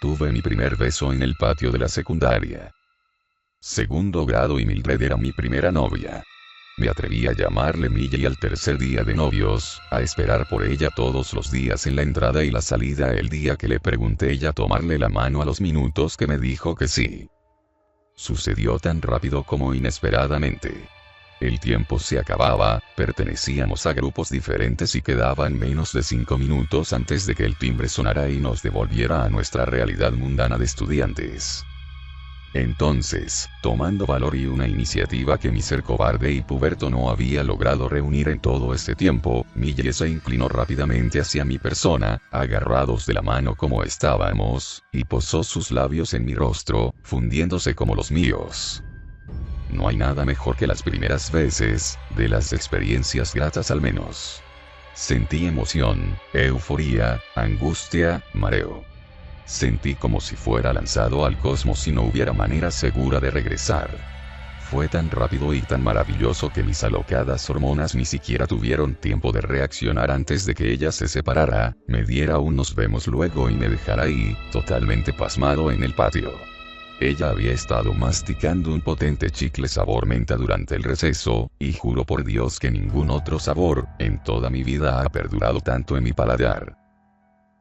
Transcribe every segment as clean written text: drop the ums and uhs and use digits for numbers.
Tuve mi primer beso en el patio de la secundaria. Segundo grado y Mildred era mi primera novia. Me atreví a llamarle Milla y al tercer día de novios, a esperar por ella todos los días en la entrada y la salida. El día que le pregunté ella tomarle la mano, a los minutos que me dijo que sí. Sucedió tan rápido como inesperadamente. El tiempo se acababa, pertenecíamos a grupos diferentes y quedaban menos de 5 minutos antes de que el timbre sonara y nos devolviera a nuestra realidad mundana de estudiantes. Entonces, tomando valor y una iniciativa que mi ser cobarde y puberto no había logrado reunir en todo este tiempo, Milla se inclinó rápidamente hacia mi persona, agarrados de la mano como estábamos, y posó sus labios en mi rostro, fundiéndose como los míos. No hay nada mejor que las primeras veces, de las experiencias gratas al menos. Sentí emoción, euforía, angustia, mareo. Sentí como si fuera lanzado al cosmos y no hubiera manera segura de regresar. Fue tan rápido y tan maravilloso que mis alocadas hormonas ni siquiera tuvieron tiempo de reaccionar antes de que ella se separara, me diera un nos vemos luego y me dejara ahí, totalmente pasmado en el patio. Ella había estado masticando un potente chicle sabor menta durante el receso, y juro por Dios que ningún otro sabor, en toda mi vida, ha perdurado tanto en mi paladar.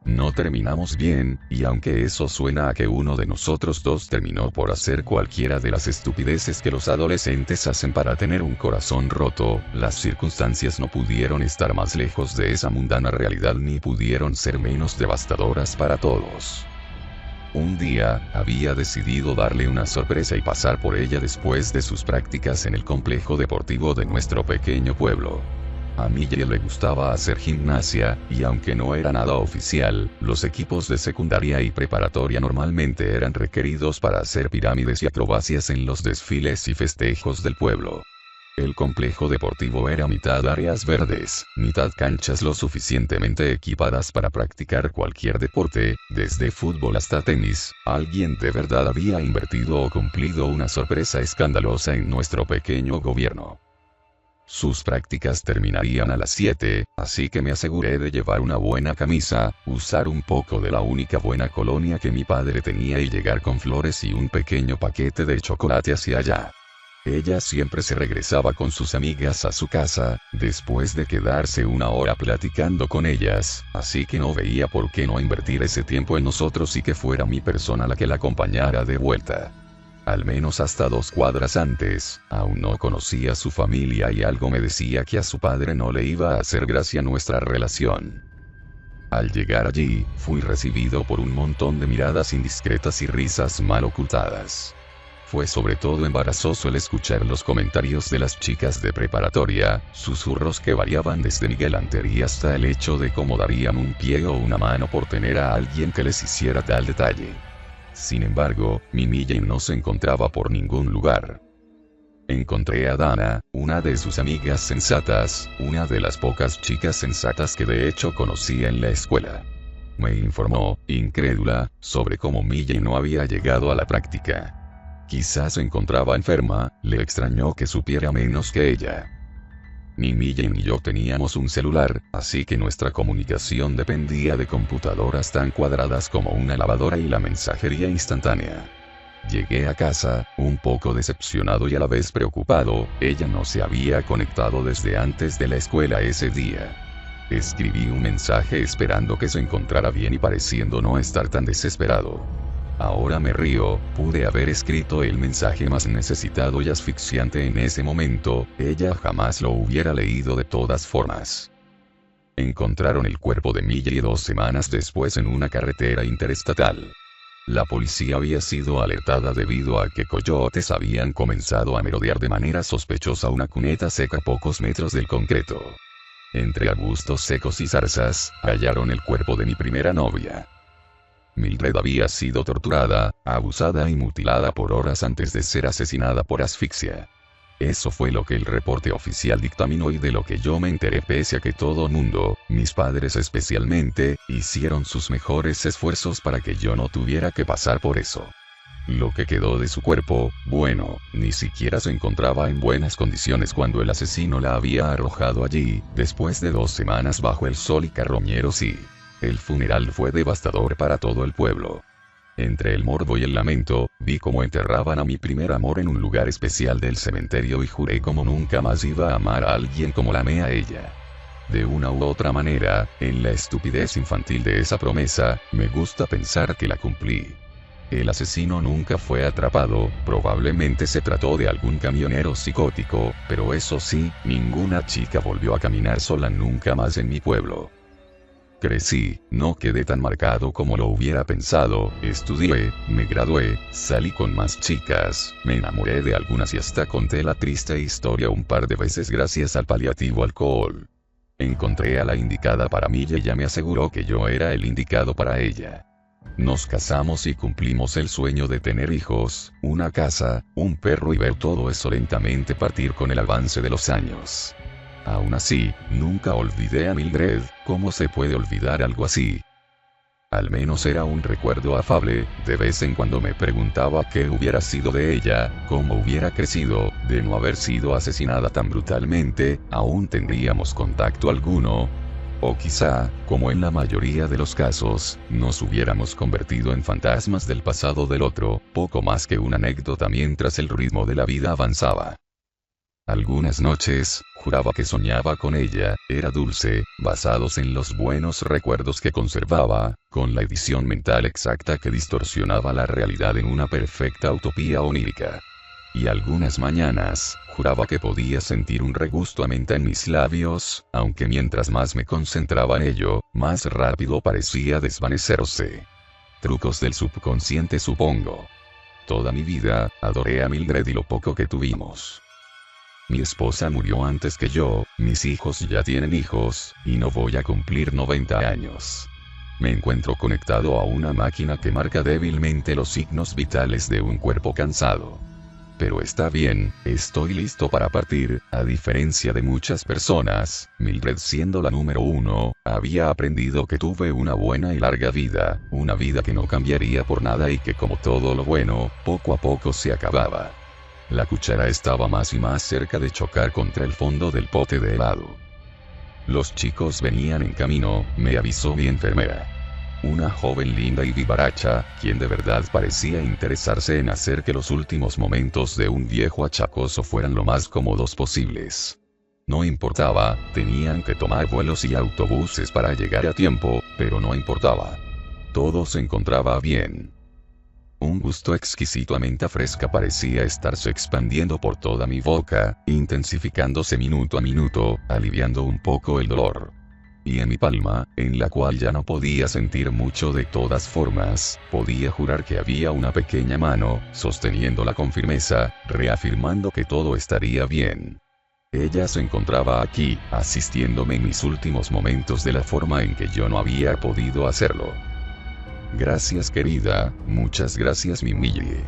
No terminamos bien, y aunque eso suena a que uno de nosotros dos terminó por hacer cualquiera de las estupideces que los adolescentes hacen para tener un corazón roto, las circunstancias no pudieron estar más lejos de esa mundana realidad ni pudieron ser menos devastadoras para todos. Un día, había decidido darle una sorpresa y pasar por ella después de sus prácticas en el complejo deportivo de nuestro pequeño pueblo. A Milla le gustaba hacer gimnasia, y aunque no era nada oficial, los equipos de secundaria y preparatoria normalmente eran requeridos para hacer pirámides y acrobacias en los desfiles y festejos del pueblo. El complejo deportivo era mitad áreas verdes, mitad canchas lo suficientemente equipadas para practicar cualquier deporte, desde fútbol hasta tenis. Alguien de verdad había invertido o cumplido una sorpresa escandalosa en nuestro pequeño gobierno. Sus prácticas terminarían a las 7, así que me aseguré de llevar una buena camisa, usar un poco de la única buena colonia que mi padre tenía y llegar con flores y un pequeño paquete de chocolate hacia allá. Ella siempre se regresaba con sus amigas a su casa, después de quedarse una hora platicando con ellas, así que no veía por qué no invertir ese tiempo en nosotros y que fuera mi persona la que la acompañara de vuelta. Al menos hasta 2 cuadras antes, aún no conocía a su familia y algo me decía que a su padre no le iba a hacer gracia nuestra relación. Al llegar allí, fui recibido por un montón de miradas indiscretas y risas mal ocultadas. Fue sobre todo embarazoso el escuchar los comentarios de las chicas de preparatoria, susurros que variaban desde mi galantería hasta el hecho de cómo darían un pie o una mano por tener a alguien que les hiciera tal detalle. Sin embargo, mi Milla no se encontraba por ningún lugar. Encontré a Dana, una de sus amigas sensatas, una de las pocas chicas sensatas que de hecho conocía en la escuela. Me informó, incrédula, sobre cómo Milla no había llegado a la práctica. Quizás se encontraba enferma, le extrañó que supiera menos que ella. Ni Milla ni yo teníamos un celular, así que nuestra comunicación dependía de computadoras tan cuadradas como una lavadora y la mensajería instantánea. Llegué a casa, un poco decepcionado y a la vez preocupado, ella no se había conectado desde antes de la escuela ese día. Escribí un mensaje esperando que se encontrara bien y pareciendo no estar tan desesperado. Ahora me río, pude haber escrito el mensaje más necesitado y asfixiante en ese momento, ella jamás lo hubiera leído de todas formas. Encontraron el cuerpo de Milla 2 semanas después en una carretera interestatal. La policía había sido alertada debido a que coyotes habían comenzado a merodear de manera sospechosa una cuneta seca a pocos metros del concreto. Entre arbustos secos y zarzas, hallaron el cuerpo de mi primera novia. Mildred había sido torturada, abusada y mutilada por horas antes de ser asesinada por asfixia. Eso fue lo que el reporte oficial dictaminó y de lo que yo me enteré pese a que todo mundo, mis padres especialmente, hicieron sus mejores esfuerzos para que yo no tuviera que pasar por eso. Lo que quedó de su cuerpo, bueno, ni siquiera se encontraba en buenas condiciones cuando el asesino la había arrojado allí, después de 2 semanas bajo el sol y carroñeros y... El funeral fue devastador para todo el pueblo. Entre el morbo y el lamento, vi cómo enterraban a mi primer amor en un lugar especial del cementerio y juré como nunca más iba a amar a alguien como la amé a ella. De una u otra manera, en la estupidez infantil de esa promesa, me gusta pensar que la cumplí. El asesino nunca fue atrapado, probablemente se trató de algún camionero psicótico, pero eso sí, ninguna chica volvió a caminar sola nunca más en mi pueblo. Crecí, no quedé tan marcado como lo hubiera pensado, estudié, me gradué, salí con más chicas, me enamoré de algunas y hasta conté la triste historia un par de veces gracias al paliativo alcohol. Encontré a la indicada para mí y ella me aseguró que yo era el indicado para ella. Nos casamos y cumplimos el sueño de tener hijos, una casa, un perro y ver todo eso lentamente partir con el avance de los años. Aún así, nunca olvidé a Mildred. ¿Cómo se puede olvidar algo así? Al menos era un recuerdo afable, de vez en cuando me preguntaba qué hubiera sido de ella, cómo hubiera crecido, de no haber sido asesinada tan brutalmente, aún tendríamos contacto alguno. O quizá, como en la mayoría de los casos, nos hubiéramos convertido en fantasmas del pasado del otro, poco más que una anécdota mientras el ritmo de la vida avanzaba. Algunas noches, juraba que soñaba con ella, era dulce, basados en los buenos recuerdos que conservaba, con la edición mental exacta que distorsionaba la realidad en una perfecta utopía onírica. Y algunas mañanas, juraba que podía sentir un regusto a menta en mis labios, aunque mientras más me concentraba en ello, más rápido parecía desvanecerse. Trucos del subconsciente supongo. Toda mi vida, adoré a Mildred y lo poco que tuvimos. Mi esposa murió antes que yo, mis hijos ya tienen hijos, y no voy a cumplir 90 años. Me encuentro conectado a una máquina que marca débilmente los signos vitales de un cuerpo cansado. Pero está bien, estoy listo para partir. A diferencia de muchas personas, Mildred, siendo la número 1, había aprendido que tuve una buena y larga vida, una vida que no cambiaría por nada y que, como todo lo bueno, poco a poco se acababa. La cuchara estaba más y más cerca de chocar contra el fondo del pote de helado. Los chicos venían en camino, me avisó mi enfermera. Una joven linda y vivaracha, quien de verdad parecía interesarse en hacer que los últimos momentos de un viejo achacoso fueran lo más cómodos posibles. No importaba, tenían que tomar vuelos y autobuses para llegar a tiempo, pero no importaba. Todo se encontraba bien. Un gusto exquisito a menta fresca parecía estarse expandiendo por toda mi boca, intensificándose minuto a minuto, aliviando un poco el dolor. Y en mi palma, en la cual ya no podía sentir mucho de todas formas, podía jurar que había una pequeña mano, sosteniéndola con firmeza, reafirmando que todo estaría bien. Ella se encontraba aquí, asistiéndome en mis últimos momentos de la forma en que yo no había podido hacerlo. Gracias querida, muchas gracias mi Millie.